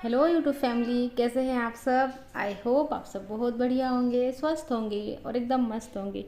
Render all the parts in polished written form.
Hello YouTube family, कैसे हैं आप सब। आई होप आप सब बहुत बढ़िया होंगे, स्वस्थ होंगे और एकदम मस्त होंगे।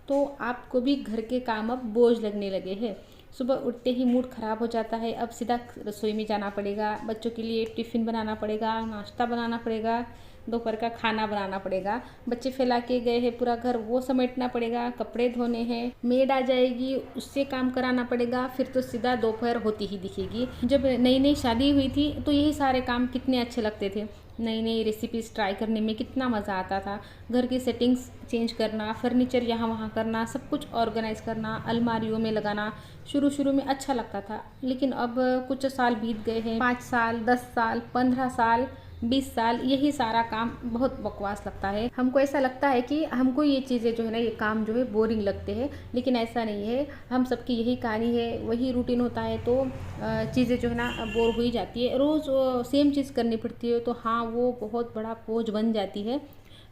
तो आपको भी घर के काम अब बोझ लगने लगे हैं। सुबह उठते ही मूड ख़राब हो जाता है। अब सीधा रसोई में जाना पड़ेगा, बच्चों के लिए टिफ़िन बनाना पड़ेगा, नाश्ता बनाना पड़ेगा, दोपहर का खाना बनाना पड़ेगा। बच्चे फैला के गए हैं, पूरा घर वो समेटना पड़ेगा, कपड़े धोने हैं, मेड आ जाएगी उससे काम कराना पड़ेगा। फिर तो सीधा दोपहर होती ही दिखेगी। जब नई नई शादी हुई थी तो यही सारे काम कितने अच्छे लगते थे। नई नई रेसिपीज़ ट्राई करने में कितना मज़ा आता था। घर की सेटिंग्स चेंज करना, फर्नीचर यहाँ वहाँ करना, सब कुछ ऑर्गेनाइज करना, अलमारियों में लगाना शुरू शुरू में अच्छा लगता था। लेकिन अब कुछ साल बीत गए हैं, 5 साल, 10 साल, 15 साल, 20 साल, यही सारा काम बहुत बकवास लगता है। हमको ऐसा लगता है कि हमको ये चीज़ें जो है ना, ये काम जो है बोरिंग लगते हैं। लेकिन ऐसा नहीं है, हम सबकी यही कहानी है, वही रूटीन होता है तो चीज़ें जो है ना बोर हो ही जाती है। रोज़ सेम चीज़ करनी पड़ती है तो हाँ, वो बहुत बड़ा बोझ बन जाती है।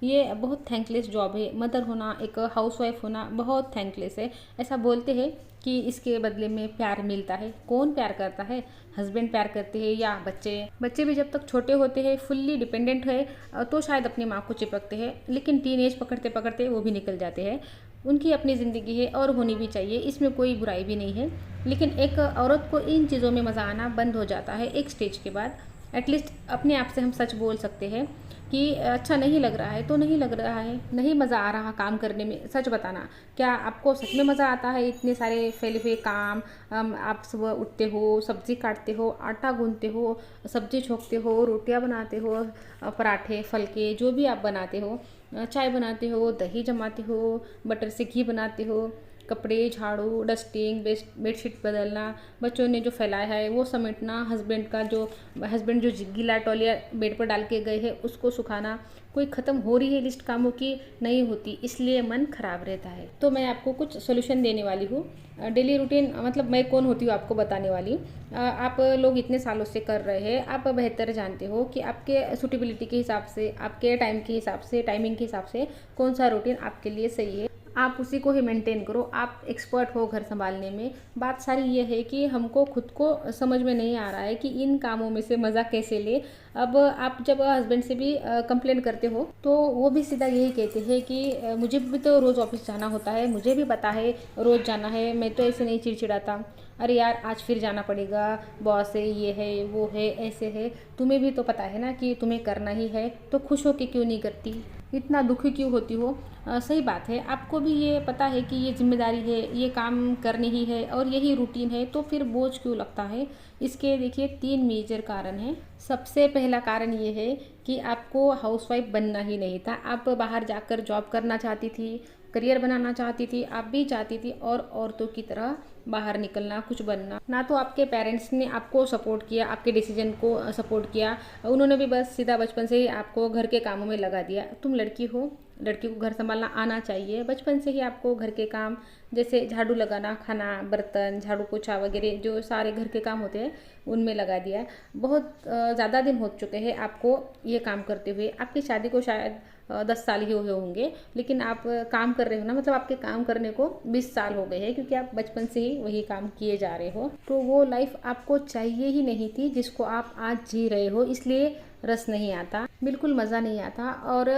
ये बहुत थैंकलेस जॉब है। मदर होना, एक हाउसवाइफ होना बहुत थैंकलेस है। ऐसा बोलते हैं कि इसके बदले में प्यार मिलता है। कौन प्यार करता है? हस्बैंड प्यार करते हैं या बच्चे? बच्चे भी जब तक छोटे होते हैं, फुल्ली डिपेंडेंट है तो शायद अपनी माँ को चिपकते हैं। लेकिन टीनेज पकड़ते पकड़ते वो भी निकल जाते हैं। उनकी अपनी ज़िंदगी है और होनी भी चाहिए, इसमें कोई बुराई भी नहीं है। लेकिन एक औरत को इन चीज़ों में मज़ा आना बंद हो जाता है एक स्टेज के बाद। एटलीस्ट अपने आप से हम सच बोल सकते हैं कि अच्छा नहीं लग रहा है तो नहीं लग रहा है, नहीं मज़ा आ रहा काम करने में। सच बताना, क्या आपको सच में मज़ा आता है इतने सारे फैले हुए काम? आप सुबह उठते हो, सब्ज़ी काटते हो, आटा गूंथते हो, सब्ज़ी छोंकते हो, रोटियां बनाते हो, पराठे, फलके जो भी आप बनाते हो, चाय बनाते हो, दही जमाते हो, बटर से घी बनाते हो, कपड़े झाड़ू, डस्टिंग, बेडशीट बदलना, बच्चों ने जो फैलाया है वो समेटना, हस्बैंड जो गीला तौलिया बेड पर डाल के गए हैं उसको सुखाना। कोई ख़त्म हो रही है लिस्ट कामों की? नहीं होती, इसलिए मन खराब रहता है। तो मैं आपको कुछ सोल्यूशन देने वाली हूँ। डेली रूटीन मतलब मैं कौन होती हूँ आपको बताने वाली। आप लोग इतने सालों से कर रहे हैं, आप बेहतर जानते हो कि आपके सूटेबिलिटी के हिसाब से, आपके टाइम के हिसाब से, टाइमिंग के हिसाब से कौन सा रूटीन आपके लिए सही है। आप उसी को ही मेंटेन करो। आप एक्सपर्ट हो घर संभालने में। बात सारी ये है कि हमको खुद को समझ में नहीं आ रहा है कि इन कामों में से मज़ा कैसे ले। अब आप जब हस्बैंड से भी कंप्लेन करते हो तो वो भी सीधा यही कहते हैं कि मुझे भी तो रोज़ ऑफिस जाना होता है, मुझे भी पता है रोज़ जाना है, मैं तो ऐसे नहीं चिड़चिड़ाता। अरे यार, आज फिर जाना पड़ेगा, बॉस है, ये है, वो है, ऐसे है। तुम्हें भी तो पता है ना कि तुम्हें करना ही है, तो खुश होके क्यों नहीं करती? इतना दुखी क्यों होती हो? सही बात है, आपको भी ये पता है कि ये जिम्मेदारी है, ये काम करनी ही है और यही रूटीन है, तो फिर बोझ क्यों लगता है? इसके देखिए 3 मेजर कारण हैं। सबसे पहला कारण ये है कि आपको हाउसवाइफ बनना ही नहीं था। आप बाहर जाकर जॉब करना चाहती थी, करियर बनाना चाहती थी, आप भी चाहती थी और औरतों की तरह बाहर निकलना, कुछ बनना। ना तो आपके पेरेंट्स ने आपको सपोर्ट किया, आपके डिसीजन को सपोर्ट किया। उन्होंने भी बस सीधा बचपन से ही आपको घर के कामों में लगा दिया। तुम लड़की हो, लड़की को घर संभालना आना चाहिए। बचपन से ही आपको घर के काम जैसे झाड़ू लगाना, खाना, बर्तन, झाड़ू पोछा वगैरह जो सारे घर के काम होते हैं उनमें लगा दिया। बहुत ज़्यादा दिन हो चुके हैं आपको ये काम करते हुए। आपकी शादी को शायद 10 साल ही हुए होंगे, लेकिन आप काम कर रहे हो ना, मतलब आपके काम करने को 20 साल हो गए हैं, क्योंकि आप बचपन से ही वही काम किए जा रहे हो। तो वो लाइफ आपको चाहिए ही नहीं थी जिसको आप आज जी रहे हो। इसलिए रस नहीं आता, बिल्कुल मज़ा नहीं आता और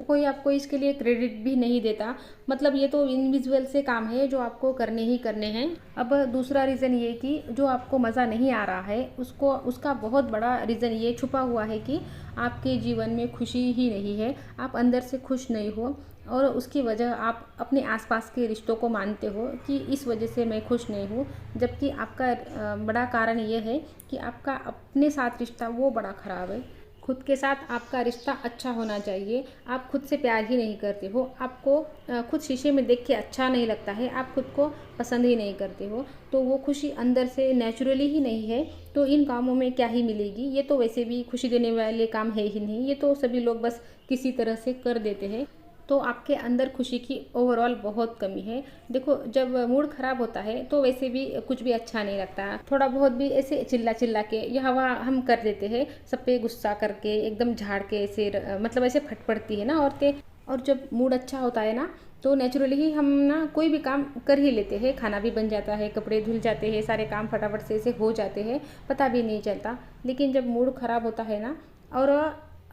कोई आपको इसके लिए क्रेडिट भी नहीं देता। मतलब ये तो इनविजुअल से काम है जो आपको करने ही करने हैं। अब दूसरा रीज़न ये कि जो आपको मज़ा नहीं आ रहा है उसका बहुत बड़ा रीज़न ये छुपा हुआ है कि आपके जीवन में खुशी ही नहीं है। आप अंदर से खुश नहीं हो और उसकी वजह आप अपने आसपास के रिश्तों को मानते हो कि इस वजह से मैं खुश नहीं हूँ। जबकि आपका बड़ा कारण ये है कि आपका अपने साथ रिश्ता वो बड़ा ख़राब है। खुद के साथ आपका रिश्ता अच्छा होना चाहिए। आप खुद से प्यार ही नहीं करते हो, आपको खुद शीशे में देख के अच्छा नहीं लगता है, आप खुद को पसंद ही नहीं करते हो, तो वो खुशी अंदर से नेचुरली ही नहीं है। तो इन कामों में क्या ही मिलेगी? ये तो वैसे भी खुशी देने वाले काम है ही नहीं, ये तो सभी लोग बस किसी तरह से कर देते हैं। तो आपके अंदर खुशी की ओवरऑल बहुत कमी है। देखो, जब मूड ख़राब होता है तो वैसे भी कुछ भी अच्छा नहीं लगता। थोड़ा बहुत भी ऐसे चिल्ला चिल्ला के या हवा हम कर देते हैं, सब पे गुस्सा करके एकदम झाड़ के ऐसे मतलब ऐसे फट पड़ती है ना औरतें। और जब मूड अच्छा होता है ना तो नेचुरली ही हम ना कोई भी काम कर ही लेते हैं। खाना भी बन जाता है, कपड़े धुल जाते हैं, सारे काम फटाफट से ऐसे हो जाते हैं, पता भी नहीं चलता। लेकिन जब मूड ख़राब होता है ना और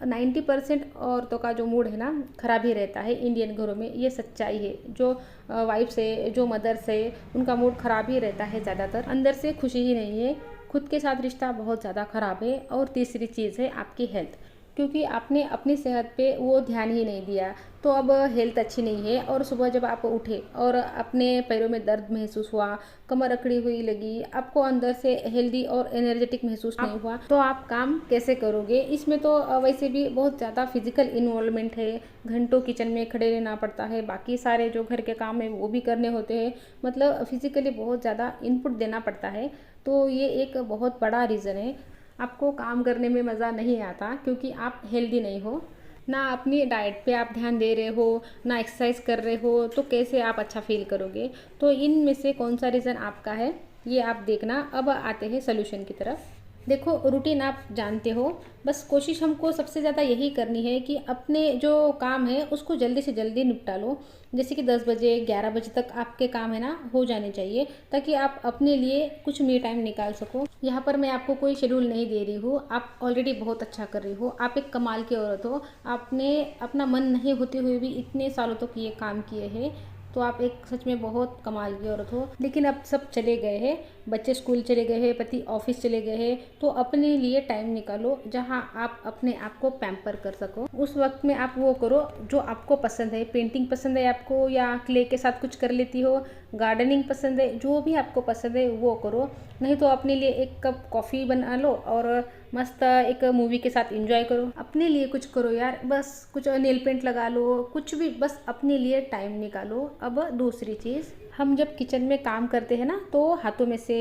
90% औरतों का जो मूड है ना ख़राब ही रहता है इंडियन घरों में, ये सच्चाई है। जो वाइफ्स है, जो मदर्स है, उनका मूड ख़राब ही रहता है ज़्यादातर, अंदर से खुशी ही नहीं है। खुद के साथ रिश्ता बहुत ज़्यादा ख़राब है। और तीसरी चीज़ है आपकी हेल्थ, क्योंकि आपने अपनी सेहत पे वो ध्यान ही नहीं दिया, तो अब हेल्थ अच्छी नहीं है। और सुबह जब आप उठे और अपने पैरों में दर्द महसूस हुआ, कमर अकड़ी हुई लगी, आपको अंदर से हेल्दी और एनर्जेटिक महसूस नहीं हुआ, तो आप काम कैसे करोगे। इसमें तो वैसे भी बहुत ज़्यादा फिजिकल इन्वॉल्वमेंट है, घंटों किचन में खड़े रहना पड़ता है, बाकी सारे जो घर के काम है वो भी करने होते हैं, मतलब फिजिकली बहुत ज़्यादा इनपुट देना पड़ता है। तो ये एक बहुत बड़ा रीज़न है आपको काम करने में मज़ा नहीं आता, क्योंकि आप हेल्दी नहीं हो, ना अपनी डाइट पे आप ध्यान दे रहे हो, ना एक्सरसाइज कर रहे हो, तो कैसे आप अच्छा फील करोगे। तो इनमें से कौन सा रीज़न आपका है ये आप देखना। अब आते हैं सोल्यूशन की तरफ। देखो, रूटीन आप जानते हो, बस कोशिश हमको सबसे ज़्यादा यही करनी है कि अपने जो काम है उसको जल्दी से जल्दी निपटा लो। जैसे कि 10 बजे 11 बजे तक आपके काम है ना हो जाने चाहिए, ताकि आप अपने लिए कुछ मी टाइम निकाल सको। यहाँ पर मैं आपको कोई शेड्यूल नहीं दे रही हूँ, आप ऑलरेडी बहुत अच्छा कर रही हो, आप एक कमाल की औरत हो। आपने अपना मन नहीं होते हुए भी इतने सालों तक ये काम किए हैं, तो आप एक सच में बहुत कमाल की औरत हो। लेकिन अब सब चले गए हैं, बच्चे स्कूल चले गए हैं, पति ऑफिस चले गए हैं, तो अपने लिए टाइम निकालो जहां आप अपने आप को पैम्पर कर सको। उस वक्त में आप वो करो जो आपको पसंद है। पेंटिंग पसंद है आपको, या क्ले के साथ कुछ कर लेती हो, गार्डनिंग पसंद है, जो भी आपको पसंद है वो करो। नहीं तो अपने लिए एक कप कॉफ़ी बना लो और मस्त एक मूवी के साथ एंजॉय करो। अपने लिए कुछ करो यार, बस कुछ नेल पेंट लगा लो, कुछ भी, बस अपने लिए टाइम निकालो। अब दूसरी चीज़, हम जब किचन में काम करते हैं ना, तो हाथों में से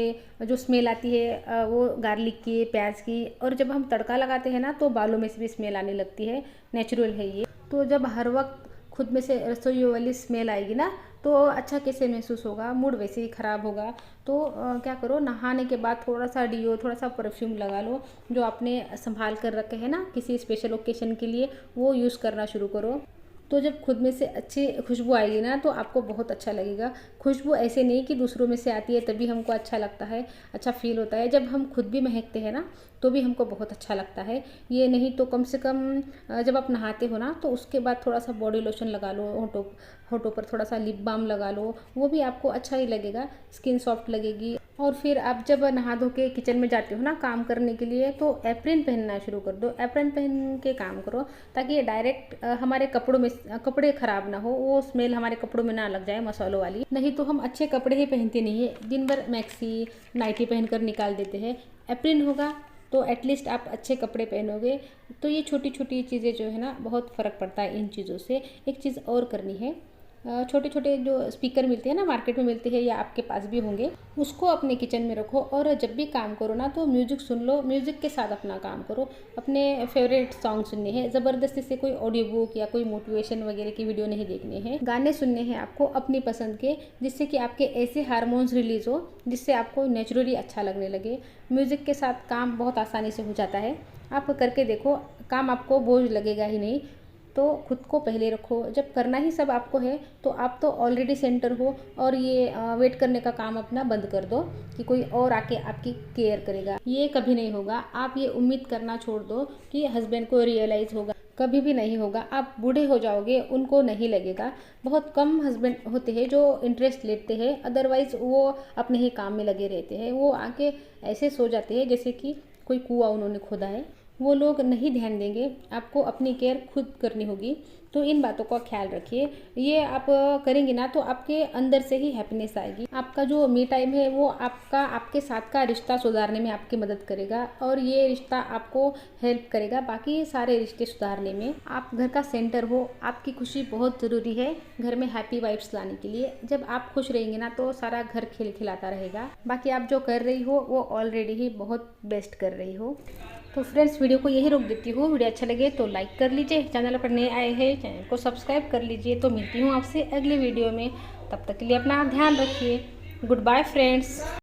जो स्मेल आती है वो गार्लिक की, प्याज की, और जब हम तड़का लगाते हैं ना तो बालों में से भी स्मेल आने लगती है, नेचुरल है ये। तो जब हर वक्त खुद में से रसोई वाली स्मेल आएगी ना, तो अच्छा कैसे महसूस होगा, मूड वैसे ही ख़राब होगा। तो क्या करो, नहाने के बाद थोड़ा सा डियो, थोड़ा सा परफ्यूम लगा लो, जो आपने संभाल कर रखे हैं ना किसी स्पेशल ओकेशन के लिए, वो यूज़ करना शुरू करो। तो जब खुद में से अच्छी खुशबू आएगी ना, तो आपको बहुत अच्छा लगेगा। खुशबू ऐसे नहीं कि दूसरों में से आती है तभी हमको अच्छा लगता है, अच्छा फील होता है। जब हम खुद भी महकते हैं ना, तो भी हमको बहुत अच्छा लगता है। ये नहीं तो कम से कम जब आप नहाते हो ना, तो उसके बाद थोड़ा सा बॉडी लोशन लगा लो, होठों पर थोड़ा सा लिप बाम लगा लो, वो भी आपको अच्छा ही लगेगा, स्किन सॉफ्ट लगेगी। और फिर आप जब नहा धो के किचन में जाते हो ना काम करने के लिए, तो एप्रिन पहनना शुरू कर दो। एप्रिन पहन के काम करो, ताकि ये डायरेक्ट हमारे कपड़ों में, कपड़े ख़राब ना हो, वो स्मेल हमारे कपड़ों में ना लग जाए मसालों वाली। नहीं तो हम अच्छे कपड़े ही पहनते नहीं है, दिन भर मैक्सी नाइटी पहन कर निकाल देते हैं। एप्रिन होगा तो एटलीस्ट आप अच्छे कपड़े पहनोगे। तो ये छोटी छोटी चीज़ें जो है ना, बहुत फ़र्क पड़ता है इन चीज़ों से। एक चीज़ और करनी है, छोटे छोटे जो स्पीकर मिलते हैं ना, मार्केट में मिलते हैं या आपके पास भी होंगे, उसको अपने किचन में रखो। और जब भी काम करो ना, तो म्यूज़िक सुन लो, म्यूज़िक के साथ अपना काम करो। अपने फेवरेट सॉन्ग सुनने हैं, ज़बरदस्ती से कोई ऑडियो बुक या कोई मोटिवेशन वगैरह की वीडियो नहीं देखने हैं। गाने सुनने हैं आपको अपनी पसंद के, जिससे कि आपके ऐसे हार्मोन्स रिलीज़ हो जिससे आपको नेचुरली अच्छा लगने लगे। म्यूज़िक के साथ काम बहुत आसानी से हो जाता है, आप करके देखो, काम आपको बोझ लगेगा ही नहीं। तो खुद को पहले रखो। जब करना ही सब आपको है, तो आप तो ऑलरेडी सेंटर हो, और ये वेट करने का काम अपना बंद कर दो कि कोई और आके आपकी केयर करेगा। ये कभी नहीं होगा। आप ये उम्मीद करना छोड़ दो कि हस्बैंड को रियलाइज़ होगा, कभी भी नहीं होगा। आप बूढ़े हो जाओगे, उनको नहीं लगेगा। बहुत कम हस्बैंड होते हैं जो इंटरेस्ट लेते हैं, अदरवाइज़ वो अपने ही काम में लगे रहते हैं। वो आके ऐसे सो जाते हैं जैसे कि कोई कुआं उन्होंने खोदा है। वो लोग नहीं ध्यान देंगे, आपको अपनी केयर खुद करनी होगी। तो इन बातों का ख्याल रखिए। ये आप करेंगे ना, तो आपके अंदर से ही हैप्पीनेस आएगी। आपका जो मी टाइम है वो आपके साथ का रिश्ता सुधारने में आपकी मदद करेगा, और ये रिश्ता आपको हेल्प करेगा बाकी सारे रिश्ते सुधारने में। आप घर का सेंटर हो, आपकी खुशी बहुत ज़रूरी है घर में हैप्पी वाइब्स लाने के लिए। जब आप खुश रहेंगे ना, तो सारा घर खिलखिलाता रहेगा। बाकी आप जो कर रही हो वो ऑलरेडी ही बहुत बेस्ट कर रही हो। तो फ्रेंड्स, वीडियो को यही रोक देती हूँ। वीडियो अच्छा लगे तो लाइक कर लीजिए, चैनल पर नए आए हैं चैनल को सब्सक्राइब कर लीजिए। तो मिलती हूँ आपसे अगले वीडियो में, तब तक के लिए अपना ध्यान रखिए। Goodbye friends.